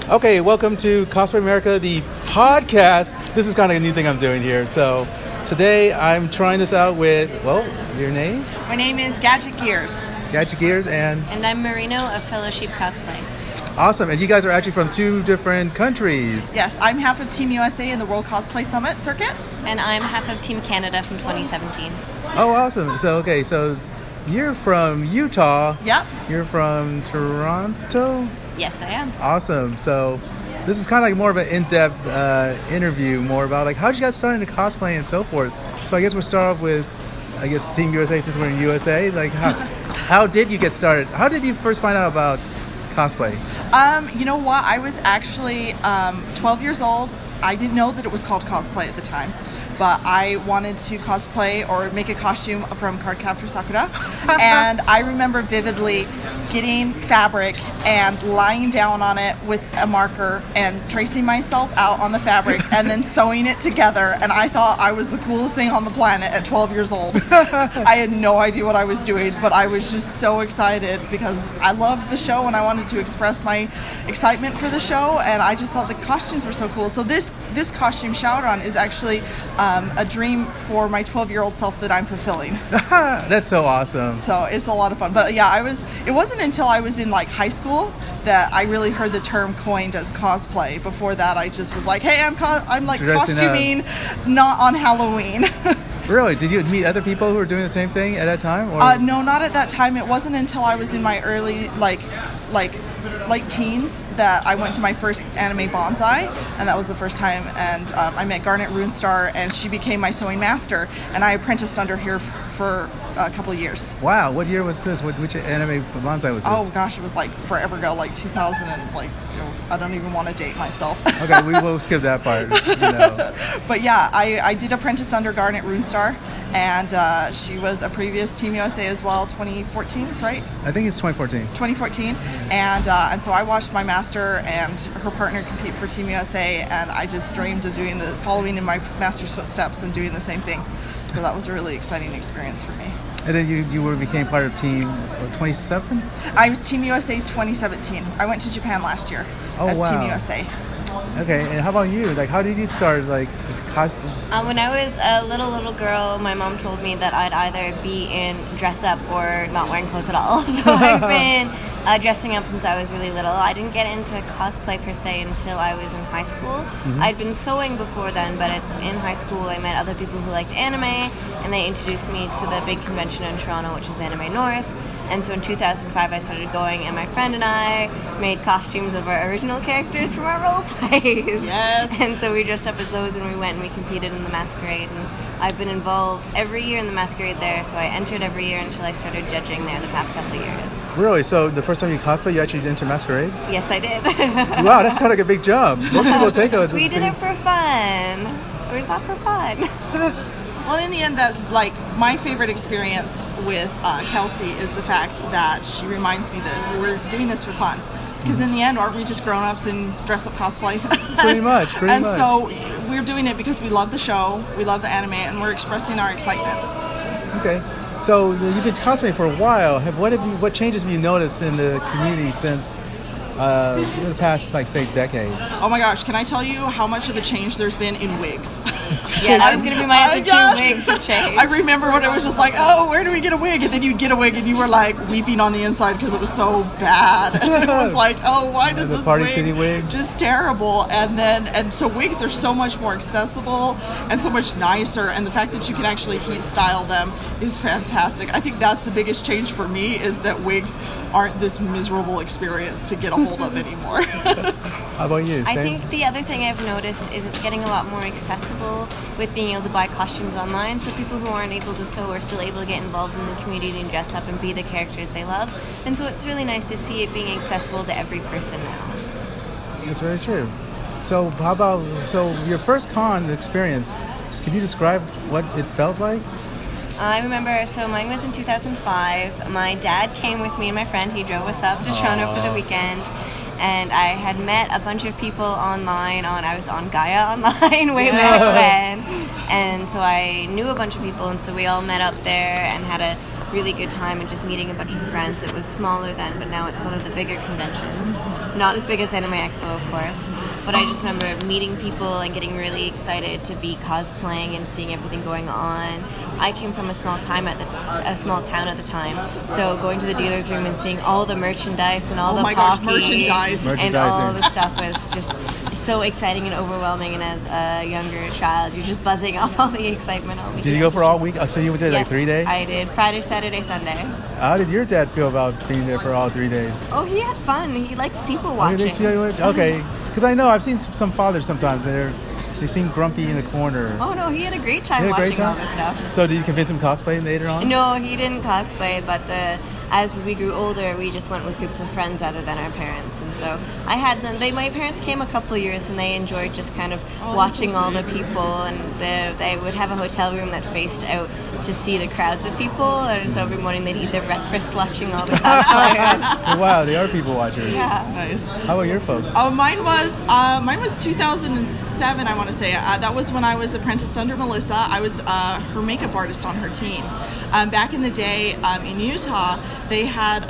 Okay, welcome to Cosplay America, the podcast. This is kind of a new thing I'm doing here. So today I'm trying this out with, well, your names? My name is Gadget Gears. Gadget Gears and I'm Merino of Fellowship Cosplay. Awesome. And you guys are actually from two different countries. Yes, I'm half of Team USA in the World Cosplay Summit circuit. And I'm half of Team Canada from 2017. Oh, awesome. So you're from Utah. Yep. You're from Toronto? Yes, I am. Awesome. So this is kind of like more of an in-depth interview, more about like how did you get started into cosplay and so forth. So I guess we'll start off with, Team USA since we're in USA. Like how did you get started? How did you first find out about cosplay? You know what? I was actually 12 years old. I didn't know that it was called cosplay at the time, but I wanted to cosplay or make a costume from Cardcaptor Sakura. And I remember vividly getting fabric and lying down on it with a marker and tracing myself out on the fabric and then sewing it together. And I thought I was the coolest thing on the planet at 12 years old. I had no idea what I was doing, but I was just so excited because I loved the show and I wanted to express my excitement for the show. And I just thought the costumes were so cool. So this costume Shouton is actually a dream for my 12-year-old self that I'm fulfilling. That's so awesome. So it's a lot of fun. But yeah, it wasn't until I was in like high school that I really heard the term coined as cosplay. Before that, I just was like, hey, I'm like costuming, not on Halloween. Really? Did you meet other people who were doing the same thing at that time? Or? No, not at that time. It wasn't until I was in my early late teens that I went to my first anime bonsai, and that was the first time. And I met Garnet Runestar, and she became my sewing master, and I apprenticed under her for a couple of years. Wow, what year was this? Which anime bonsai was this? Oh gosh, it was like forever ago, like 2000 and I don't even want to date myself. Okay, we will skip that part. But yeah, I did apprentice under Garnet Runestar, and she was a previous Team USA as well, 2014, right? I think it's 2014. 2014, and so I watched my master and her partner compete for Team USA, and I just dreamed of following in my master's footsteps and doing the same thing. So that was a really exciting experience for me. And then you became part of Team 27? I was Team USA 2017. I went to Japan last year as wow. Team USA. Okay, and how about you? Like, how did you start, like, costume? When I was a little girl, my mom told me that I'd either be in dress up or not wearing clothes at all. So I've been dressing up since I was really little. I didn't get into cosplay per se until I was in high school. Mm-hmm. I'd been sewing before then, but it's in high school I met other people who liked anime, and they introduced me to the big convention in Toronto, which is Anime North. And so in 2005 I started going, and my friend and I made costumes of our original characters from our role plays. Yes. And so we dressed up as those and we went and we competed in the Masquerade. And I've been involved every year in the Masquerade there, so I entered every year until I started judging there the past couple of years. Really? So the first time you cosplayed, you actually entered Masquerade? Yes, I did. Wow, that's kind of like a big jump. Most people take a... We did it for fun. It was lots of fun. Well, in the end, that's like my favorite experience with Kelsey is the fact that she reminds me that we're doing this for fun. Because in the end, aren't we just grown-ups in dress-up cosplay? Pretty much. And so we're doing it because we love the show, we love the anime, and we're expressing our excitement. Okay. So you've been cosplaying for a while. What changes have you noticed in the community since in the past, say, decade? Oh my gosh, can I tell you how much of a change there's been in wigs? Yeah, that was going to be my answer too. Wigs have changed. I remember when it was just like, oh, where do we get a wig? And then you'd get a wig and you were like weeping on the inside because it was so bad. And it was like, oh, why does this Party wig City wigs? Just terrible. And so wigs are so much more accessible and so much nicer. And the fact that you can actually heat style them is fantastic. I think that's the biggest change for me, is that wigs aren't this miserable experience to get a hold of anymore. How about you? I think the other thing I've noticed is it's getting a lot more accessible with being able to buy costumes online, so people who aren't able to sew are still able to get involved in the community and dress up and be the characters they love. And so it's really nice to see it being accessible to every person now. That's very true. So your first con experience, can you describe what it felt like? I remember, so mine was in 2005. My dad came with me and my friend. He drove us up to Toronto for the weekend. And I had met a bunch of people online I was on Gaia online way back then. And so I knew a bunch of people, and so we all met up there and had a really good time and just meeting a bunch of friends. It was smaller then, but now it's one of the bigger conventions. Not as big as Anime Expo, of course, but I just remember meeting people and getting really excited to be cosplaying and seeing everything going on. I came from a small town at the time, so going to the dealer's room and seeing all the merchandise and all the hockey merchandise and all the stuff was just so exciting and overwhelming. And as a younger child, you're just buzzing off all the excitement. Did you go for all week? Oh, so you did like 3 days? I did Friday, Saturday, Sunday. How did your dad feel about being there for all 3 days? Oh, he had fun. He likes people watching. Okay, because I know I've seen some fathers sometimes. They seem grumpy in the corner. Oh no, he had a great time watching all this stuff. So did you convince him to cosplay later on? No, he didn't cosplay, but as we grew older, we just went with groups of friends rather than our parents. And so I had them. My parents came a couple of years, and they enjoyed just kind of watching all the people. And they would have a hotel room that faced out to see the crowds of people. And so every morning they'd eat their breakfast watching all the cosplayers. Wow, they are people watchers. Yeah. Nice. How about your folks? Oh, mine was 2007. I want to say that was when I was apprenticed under Melissa. I was her makeup artist on her team. Back in the day in Utah, they had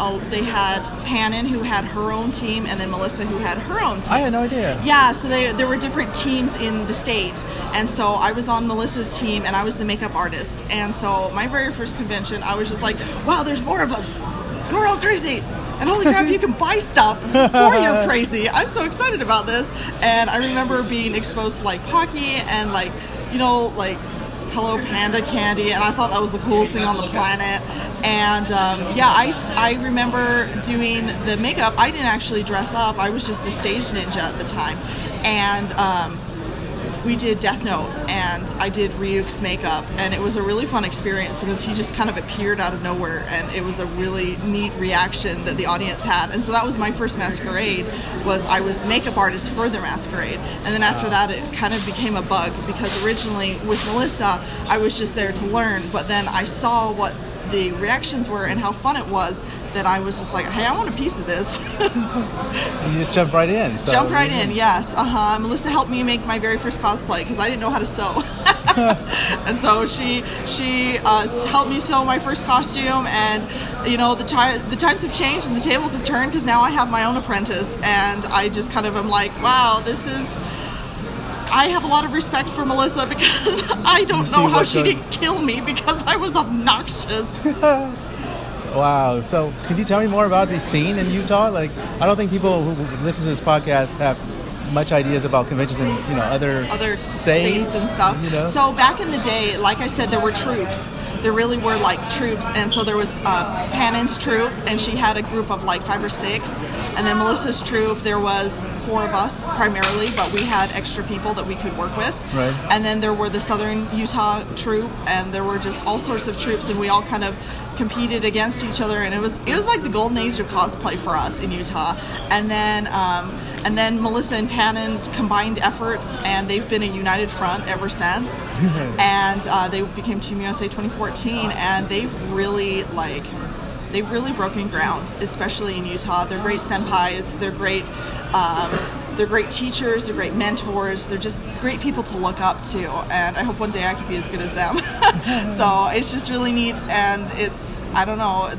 Hannon, who had her own team, and then Melissa, who had her own team. I had no idea. Yeah, so there were different teams in the state, and so I was on Melissa's team, and I was the makeup artist. And so my very first convention, I was just like, wow, there's more of us, and we're all crazy. And holy crap, you can buy stuff for you're crazy. I'm so excited about this. And I remember being exposed to like Pocky and like Hello Panda candy, and I thought that was the coolest thing on the planet. And I remember doing the makeup. I didn't actually dress up. I was just a stage ninja at the time. And we did Death Note, and I did Ryuk's makeup, and it was a really fun experience because he just kind of appeared out of nowhere, and it was a really neat reaction that the audience had. And so that was my first Masquerade. I was the makeup artist for the Masquerade, and then after that it kind of became a bug because originally with Melissa I was just there to learn, but then I saw what the reactions were and how fun it was that I was just like, hey, I want a piece of this. You just jumped right in. So. Jumped right in, yes. Melissa helped me make my very first cosplay because I didn't know how to sew. And so she helped me sew my first costume, and the times have changed and the tables have turned because now I have my own apprentice, and I just kind of am like, wow, I have a lot of respect for Melissa because I don't know how she didn't kill me because I was obnoxious. Wow. So could you tell me more about the scene in Utah? Like, I don't think people who listen to this podcast have much ideas about conventions in other states and stuff. So back in the day, like I said, there were troops. There really were like troops, and so there was Hannon's troop, and she had a group of like 5 or 6, and then Melissa's troop, there was 4 of us primarily, but we had extra people that we could work with. Right. And then there were the Southern Utah troop, and there were just all sorts of troops, and we all kind of competed against each other, and it was like the golden age of cosplay for us in Utah. And then Melissa and Hannon combined efforts, and they've been a united front ever since. And they became Team USA 2014, and they've really broken ground, especially in Utah. They're great senpais. They're great teachers. They're great mentors. They're just great people to look up to, and I hope one day I can be as good as them. So it's just really neat, and I don't know,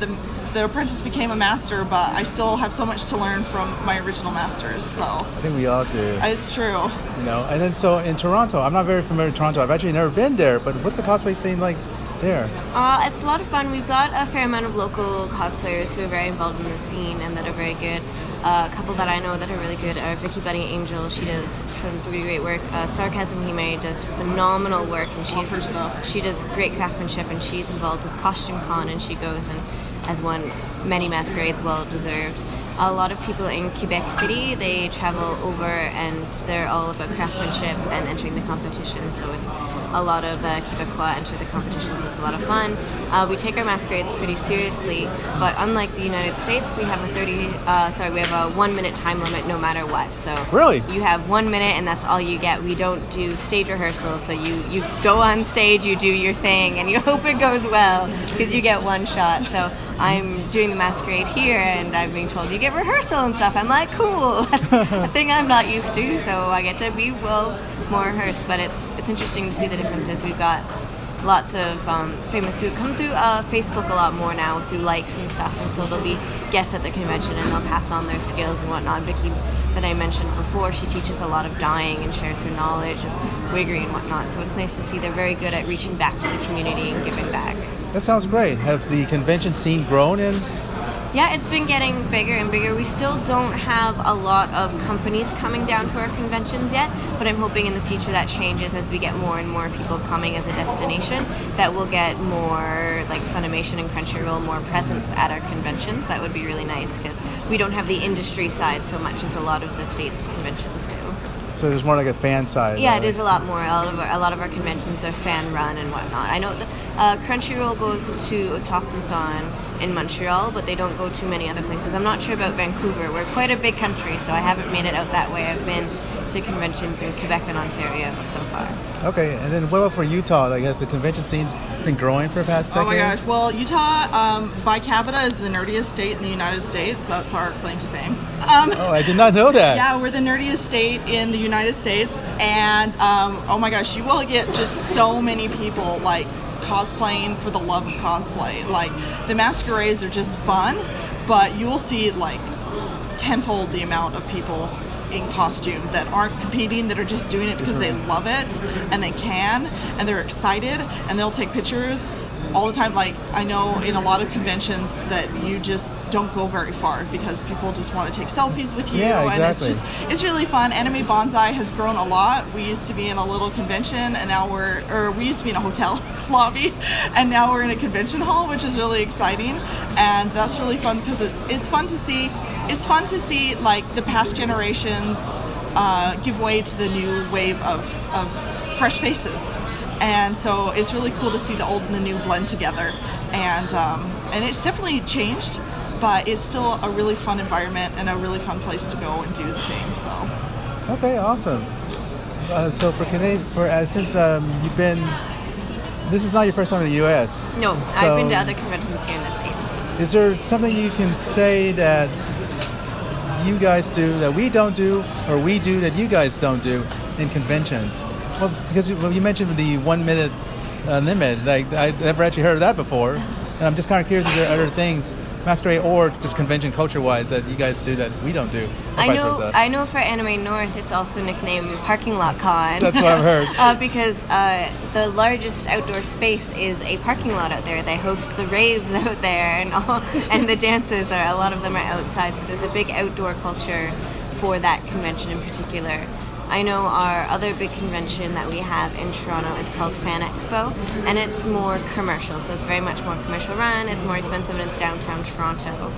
the apprentice became a master, but I still have so much to learn from my original masters. So I think we all do. It's true. And then so in Toronto, I'm not very familiar with Toronto. I've actually never been there, but what's the cosplay scene like there? It's a lot of fun. We've got a fair amount of local cosplayers who are very involved in the scene and that are very good. A couple that I know that are really good are Vicky Bunny Angel. She does really great work. Sarcasm Hime does phenomenal work, and she does great craftsmanship, and she's involved with Costume Con, and she goes and has won many masquerades, well deserved. A lot of people in Quebec City, they travel over and they're all about craftsmanship and entering the competition, so it's a lot of Quebecois enter the competition, so it's a lot of fun. We take our masquerades pretty seriously, but unlike the United States, we have a 1 minute time limit no matter what. So really, you have 1 minute and that's all you get. We don't do stage rehearsals, so you go on stage, you do your thing, and you hope it goes well because you get one shot. So I'm doing the masquerade here, and I'm being told you get rehearsal and stuff. I'm like, cool. That's a thing I'm not used to, so I get to be more rehearsed. But it's interesting to see the differences. We've got lots of famous who come through Facebook a lot more now through likes and stuff, and so there'll be guests at the convention and they'll pass on their skills and whatnot. Vicky, that I mentioned before, she teaches a lot of dyeing and shares her knowledge of wiggery and whatnot, so it's nice to see they're very good at reaching back to the community and giving back. That sounds great. Have the convention scene grown in? Yeah, it's been getting bigger and bigger. We still don't have a lot of companies coming down to our conventions yet, but I'm hoping in the future that changes as we get more and more people coming as a destination, that we'll get more like Funimation and Crunchyroll more presence at our conventions. That would be really nice because we don't have the industry side so much as a lot of the States conventions do. So there's more like a fan side. Yeah, it is a lot more. A lot of our conventions are fan run and whatnot. I know Crunchyroll goes to Otakuthon in Montreal, but they don't go to many other places. I'm not sure about Vancouver. We're quite a big country, so I haven't made it out that way. I've been to conventions in Quebec and Ontario so far. Okay, and then what about for Utah? I guess the convention scene's been growing for the past decade? Oh my gosh. Well, Utah, by capita, is the nerdiest state in the United States. That's our claim to fame. Oh, I did not know that. Yeah, we're the nerdiest state in the United States. And, oh my gosh, you will get just so many people, like, cosplaying for the love of cosplay. Like, the masquerades are just fun, but you will see, like, tenfold the amount of people in costume that aren't competing, that are just doing it because they love it and they can and they're excited and they'll take pictures all the time. Like, I know in a lot of conventions that you just don't go very far because people just want to take selfies with you. Yeah, exactly. And it's really fun. Anime Bonsai has grown a lot. We used to be in a little convention and now we used to be in a hotel lobby and now we're in a convention hall, which is really exciting. And that's really fun because it's fun to see like the past generations give way to the new wave of fresh faces. And so it's really cool to see the old and the new blend together. And it's definitely changed, but it's still a really fun environment and a really fun place to go and do the thing. So. Okay, awesome. So for since you've been, this is not your first time in the U.S. No, so I've been to other conventions here in the States. Is there something you can say that you guys do that we don't do, or we do that you guys don't do in conventions? Well, because you mentioned the 1 minute limit, like I never actually heard of that before, and I'm just kind of curious if there are other things, Masquerade or just convention culture-wise, that you guys do that we don't do. I know for Anime North, it's also nicknamed Parking Lot Con. That's what I've heard. Because the largest outdoor space is a parking lot out there. They host the raves out there and the dances. A lot of them are outside, so there's a big outdoor culture for that convention in particular. I know our other big convention that we have in Toronto is called Fan Expo, and it's more commercial, so it's very much more commercial run, it's more expensive, and it's downtown Toronto.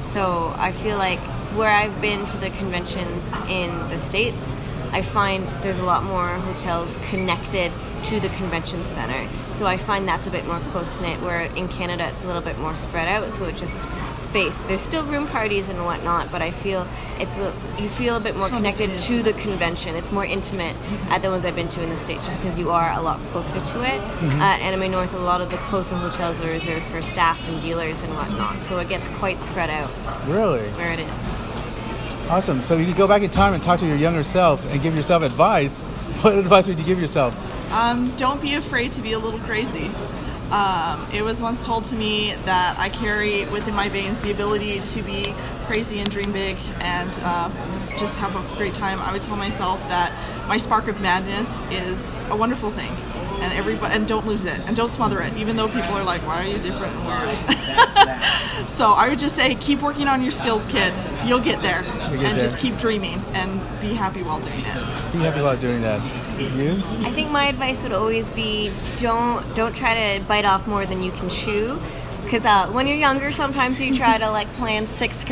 So I feel like where I've been to the conventions in the States, I find there's a lot more hotels connected to the convention center. So I find that's a bit more close-knit, where in Canada it's a little bit more spread out, so it's just space. There's still room parties and whatnot, but I feel you feel a bit more connected to the convention. It's more intimate at the ones I've been to in the States, just because you are a lot closer to it. Mm-hmm. At Anime North, a lot of the closer hotels are reserved for staff and dealers and whatnot, so it gets quite spread out. Really? Where it is. Awesome. So you could go back in time and talk to your younger self and give yourself advice. What advice would you give yourself? Don't be afraid to be a little crazy. It was once told to me that I carry within my veins the ability to be crazy and dream big and just have a great time. I would tell myself that my spark of madness is a wonderful thing, and don't lose it and don't smother it, even though people are like, "Why are you different and weird?" So I would just say, keep working on your skills, kid. You'll get there, just keep dreaming and be happy while doing it. Be happy while doing that. You? I think my advice would always be don't try to bite off more than you can chew, because when you're younger, sometimes you try to like plan 6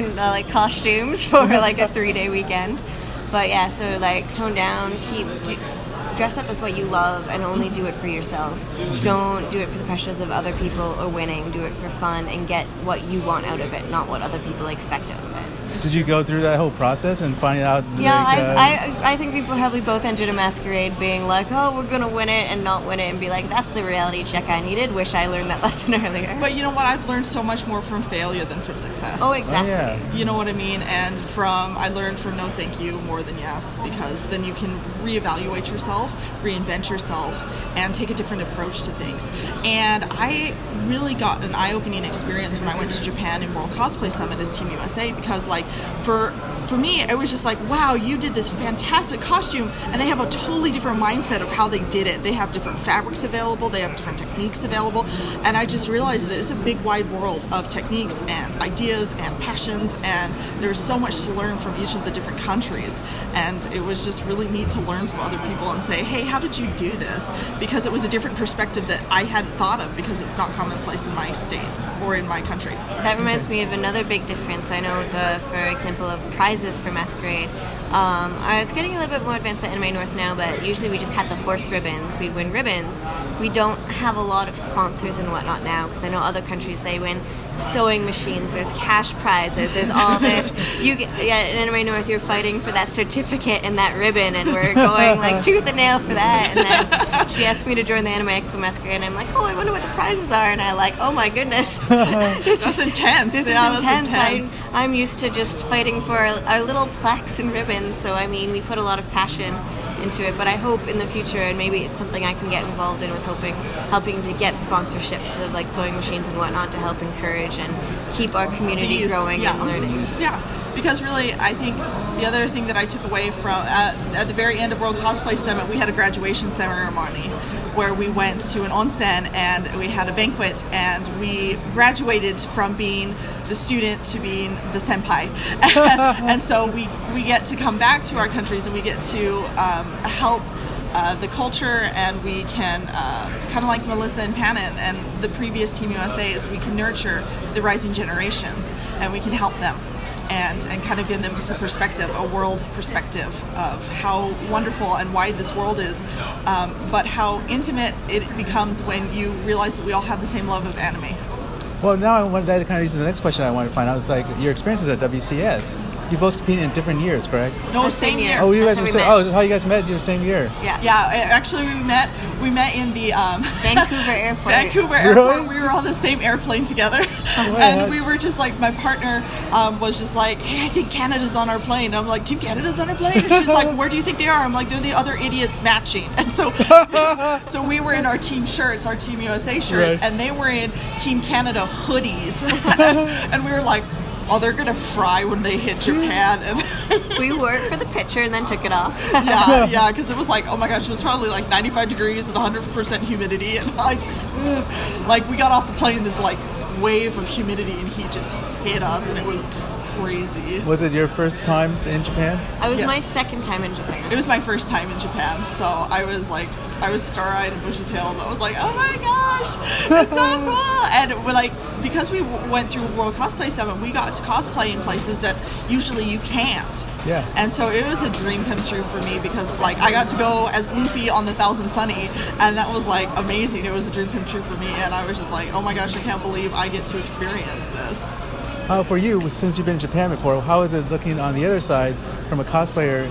costumes for like a 3-day weekend. But yeah, so like tone down, dress up as what you love and only do it for yourself. Don't do it for the pressures of other people or winning. Do it for fun and get what you want out of it, not what other people expect out of it. Did you go through that whole process and find out? Yeah, like, I think we probably both entered a masquerade being like, oh, we're gonna win it, and not win it, and be like, that's the reality check I needed. Wish I learned that lesson earlier. But you know what? I've learned so much more from failure than from success. Oh, exactly. Oh, yeah. You know what I mean? And I learned from no thank you more than yes, because then you can reevaluate yourself, reinvent yourself, and take a different approach to things. And I really got an eye-opening experience when I went to Japan in World Cosplay Summit as Team USA, because like for me, it was just like, wow, you did this fantastic costume, and they have a totally different mindset of how they did it. They have different fabrics available, they have different techniques available, and I just realized that it's a big wide world of techniques and ideas and passions, and there's so much to learn from each of the different countries. And it was just really neat to learn from other people and say, hey, how did you do this? Because it was a different perspective that I hadn't thought of, because it's not commonplace in my state or in my country. That reminds me of another big difference. I know for example, of prizes for Masquerade. It's getting a little bit more advanced at Anime North now, but usually we just had the horse ribbons. We'd win ribbons. We don't have a lot of sponsors and whatnot now, because I know other countries, they win sewing machines, there's cash prizes, there's all this. In Anime North, you're fighting for that certificate and that ribbon, and we're going like tooth and nail for that. And then she asked me to join the Anime Expo Masquerade, and I'm like, oh, I wonder what the prizes are. And I like, oh my goodness, That's intense. This is intense. I'm used to just fighting for our little plaques and ribbons. So I mean, we put a lot of passion into it, but I hope in the future, and maybe it's something I can get involved in with helping to get sponsorships of like sewing machines and whatnot to help encourage and keep our community growing and learning. Yeah, because really, I think the other thing that I took away from at the very end of World Cosplay Summit, we had a graduation ceremony where we went to an onsen and we had a banquet, and we graduated from being the student to being the senpai. And so we get to come back to our countries, and we get to help the culture, and we can kind of like Melissa and Panan and the previous Team USAs, we can nurture the rising generations, and we can help them and kind of give them some perspective, a world's perspective of how wonderful and wide this world is, but how intimate it becomes when you realize that we all have the same love of anime. Well, now that kind of leads to the next question I want to find out. It's like your experiences at WCS. You both competed in different years, correct? No, same year. Oh, you That's guys how were we met. this is how you guys met. You were the same year. Yeah. Actually, we met in the Vancouver Airport. Vancouver Airport. We were on the same airplane together, wow. and we were just like, my partner was just like, hey, I think Canada's on our plane. And I'm like, Team Canada's on our plane? And she's like, where do you think they are? I'm like, they're the other idiots matching. And so we were in our team shirts, our Team USA shirts, right. and they were in Team Canada hoodies. And we were like, oh, they're gonna fry when they hit Japan. And We wore it for the picture and then took it off. yeah, because it was like, oh my gosh, it was probably like 95 degrees and 100% humidity, and like we got off the plane, this like wave of humidity and heat just hit us, and it was crazy. Was it your first time in Japan? It was Yes. my second time in Japan. It was my first time in Japan, so I was star-eyed and bushy-tailed, and I was like, oh my gosh, it's so cool. And we're like, because we went through World Cosplay Summit, we got to cosplay in places that usually you can't. Yeah. And so it was a dream come true for me, because like I got to go as Luffy on the Thousand Sunny, and that was like amazing. It was a dream come true for me, and I was just like, oh my gosh, I can't believe I get to experience this. For you, since you've been in Japan before, how is it looking on the other side from a cosplayer?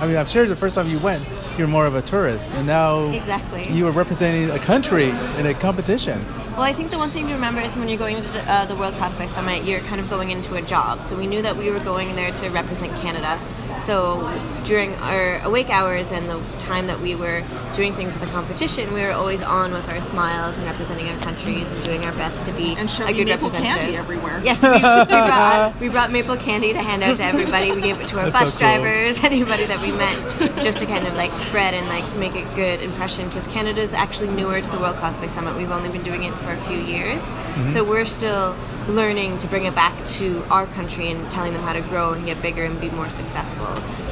I mean, I'm sure the first time you went, you were more of a tourist, and now Exactly. you were representing a country in a competition. Well, I think the one thing to remember is when you're going into the World Cosplay Summit, you're kind of going into a job. So we knew that we were going there to represent Canada. So during our awake hours and the time that we were doing things with the competition, we were always on with our smiles and representing our countries and doing our best to be And a shoving good maple representative. candy everywhere. Yes, we brought maple candy to hand out to everybody. We gave it to our That's bus so cool. drivers, anybody that we met, just to kind of like spread and like make a good impression, because Canada's actually newer to the World Cosplay Summit. We've only been doing it for a few years, so we're still learning to bring it back to our country and telling them how to grow and get bigger and be more successful.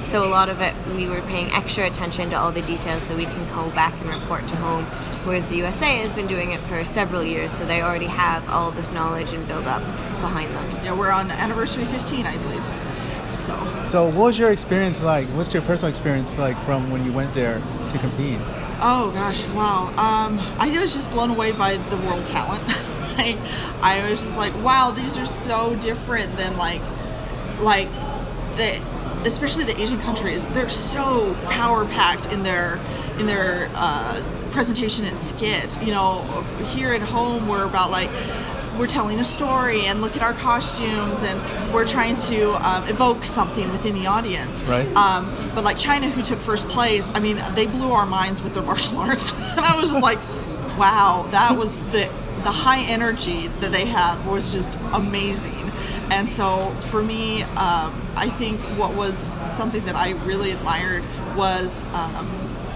So a lot of it, we were paying extra attention to all the details so we can go back and report to home, whereas the USA has been doing it for several years, so they already have all this knowledge and build up behind them. Yeah, we're on anniversary 15, I believe. So what was your experience like? What's your personal experience like from when you went there to compete? Oh gosh, wow. I was just blown away by the world talent. I was just like, wow, these are so different than like like especially the Asian countries, they're so power packed in their presentation and skit. You know, here at home we're about like, we're telling a story and look at our costumes and we're trying to evoke something within the audience. Right. But like China, who took first place, I mean, they blew our minds with their martial arts. And I was just like, wow, that was the high energy that they had was just amazing. And so for me, I think what was something that I really admired was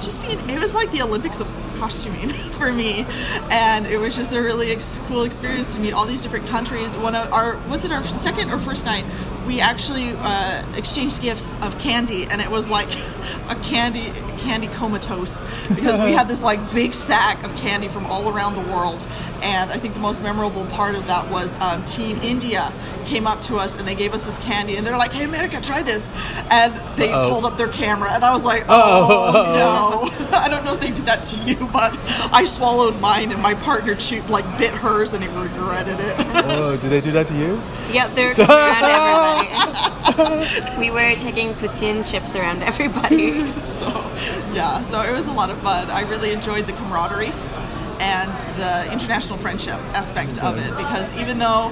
just being, it was like the Olympics of costuming for me, and it was just a really cool experience to meet all these different countries. Was it our second or first night, we actually exchanged gifts of candy, and it was like a candy comatose, because we had this like big sack of candy from all around the world. And I think the most memorable part of that was Team India came up to us and they gave us this candy, and they're like, "Hey, America, try this," and they pulled up their camera, and I was like, "Oh no!" I don't know if they did that to you, but I swallowed mine, and my partner bit hers, and he regretted it. Oh, did they do that to you? Yep, they were coming around everybody. We were taking poutine chips around everybody. So it was a lot of fun. I really enjoyed the camaraderie and the international friendship aspect of it, because even though,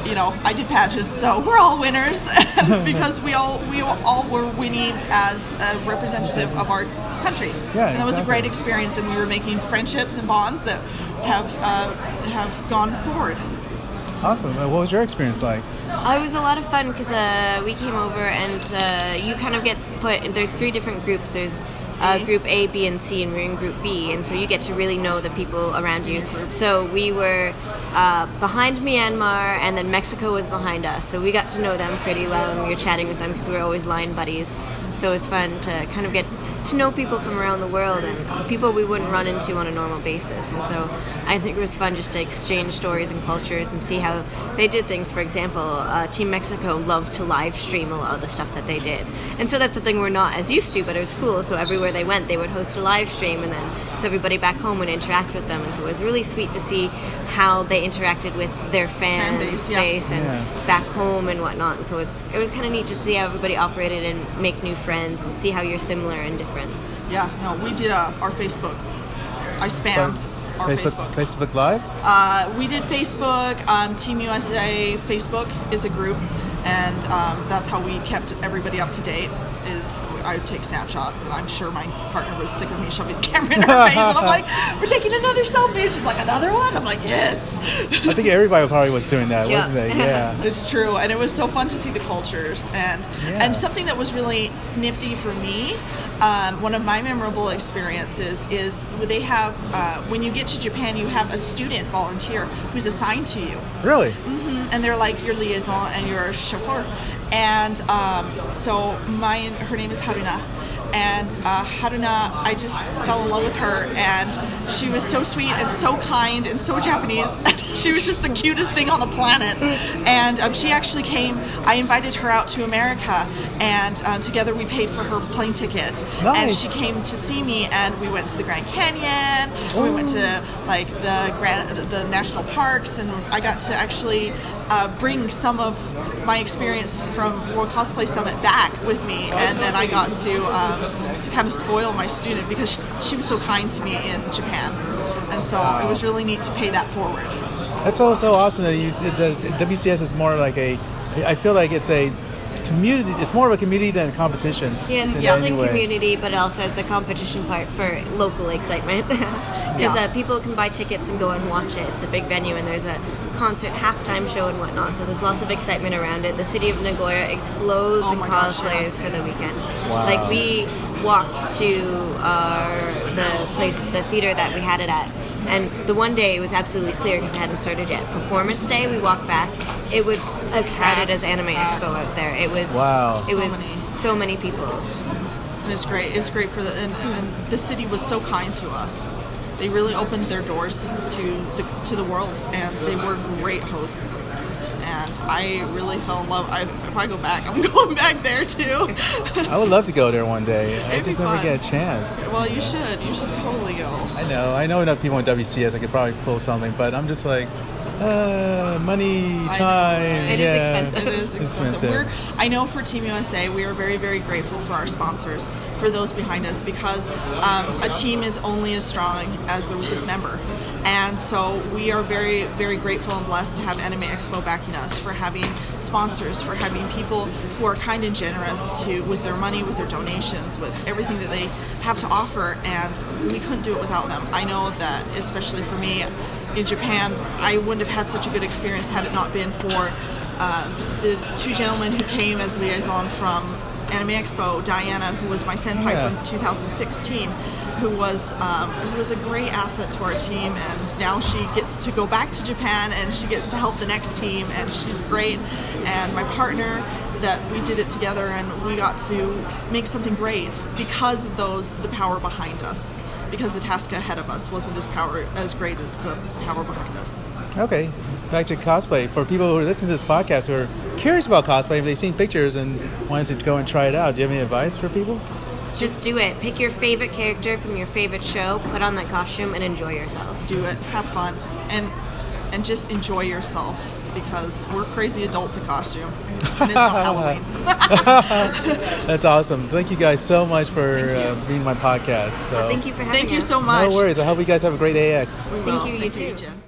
you know, I did pageants, so we're all winners because we all were winning as a representative of our country. Yeah, and that was a great experience, and we were making friendships and bonds that have gone forward. Awesome. What was your experience like? It was a lot of fun because we came over and you kind of get put, there's 3 different groups. There's Group A, B, and C, and we're in Group B, and so you get to really know the people around you. So we were behind Myanmar, and then Mexico was behind us, so we got to know them pretty well, and we were chatting with them because we were always line buddies. So it was fun to kind of get to know people from around the world and people we wouldn't run into on a normal basis. And so I think it was fun just to exchange stories and cultures and see how they did things. For example, Team Mexico loved to live stream a lot of the stuff that they did. And so that's something we're not as used to, but it was cool. So everywhere they went, they would host a live stream, and then so everybody back home would interact with them. And so it was really sweet to see how they interacted with their fan base and back home and whatnot. And so it was kind of neat to see how everybody operated and make new friends and see how you're similar and different. Yeah, no, we did our Facebook. I spammed our Facebook. Facebook Live? We did Facebook. Team USA Facebook is a group, and that's how we kept everybody up to date. Is I would take snapshots, and I'm sure my partner was sick of me shoving the camera in her face, and I'm like, "We're taking another selfie." And she's like, "Another one?" I'm like, "Yes." I think everybody probably was doing that, wasn't they? Yeah. It's true, and it was so fun to see the cultures, and something that was really nifty for me. One of my memorable experiences is they have when you get to Japan, you have a student volunteer who's assigned to you. Really? Mm-hmm. And they're like your liaison and your chauffeur. And so her name is Haruna. And Haruna, I just fell in love with her, and she was so sweet and so kind and so Japanese. She was just the cutest thing on the planet. And she actually came, I invited her out to America, and together we paid for her plane ticket. Nice. And she came to see me, and we went to the Grand Canyon, we went to like the national parks, and I got to actually bring some of my experience from World Cosplay Summit back with me, and then I got to kind of spoil my student because she was so kind to me in Japan, and so it was really neat to pay that forward. That's so awesome that the WCS is more like I feel like it's a community. It's more of a community than a competition. Yeah, it's building community, but it also has the competition part for local excitement. Because people can buy tickets and go and watch it. It's a big venue, and there's a concert, halftime show, and whatnot. So there's lots of excitement around it. The city of Nagoya explodes in cosplayers for the weekend. Wow. Like we walked to the theater that we had it at. And the one day it was absolutely clear because it hadn't started yet. Performance day, we walked back. It was as crowded as Anime Expo out there. It was so many people. And it's great. It's great for and the city was so kind to us. They really opened their doors to the world, and they were great hosts. And I really fell in love. If I go back, I'm going back there too. I would love to go there one day. I just never get a chance. Well, you should. You should totally go. I know enough people in WCS. I could probably pull something, but I'm just like, money, I know, time. It is yeah. expensive. It is expensive. I know for Team USA, we are very, very grateful for our sponsors, for those behind us, because a team is only as strong as the weakest member. And so we are very, very grateful and blessed to have Anime Expo backing us, for having sponsors, for having people who are kind and generous with their money, with their donations, with everything that they have to offer, and we couldn't do it without them. I know that, especially for me, in Japan, I wouldn't have had such a good experience had it not been for the two gentlemen who came as liaison from Anime Expo, Diana, who was my senpai from 2016, who was a great asset to our team, and now she gets to go back to Japan and she gets to help the next team, and she's great. And my partner, that we did it together and we got to make something great because of the power behind us, because the task ahead of us wasn't as great as the power behind us. Okay, back to cosplay. For people who are listening to this podcast who are curious about cosplay, if they've seen pictures and wanted to go and try it out, do you have any advice for people? Just do it. Pick your favorite character from your favorite show, put on that costume, and enjoy yourself. Do it. Have fun. And just enjoy yourself, because we're crazy adults in costume. And it's not Halloween. That's awesome. Thank you guys so much for being my podcast. So. Thank you for having us. Thank you so much. No worries. I hope you guys have a great AX. We will. Thank you, you Thank too. Jen.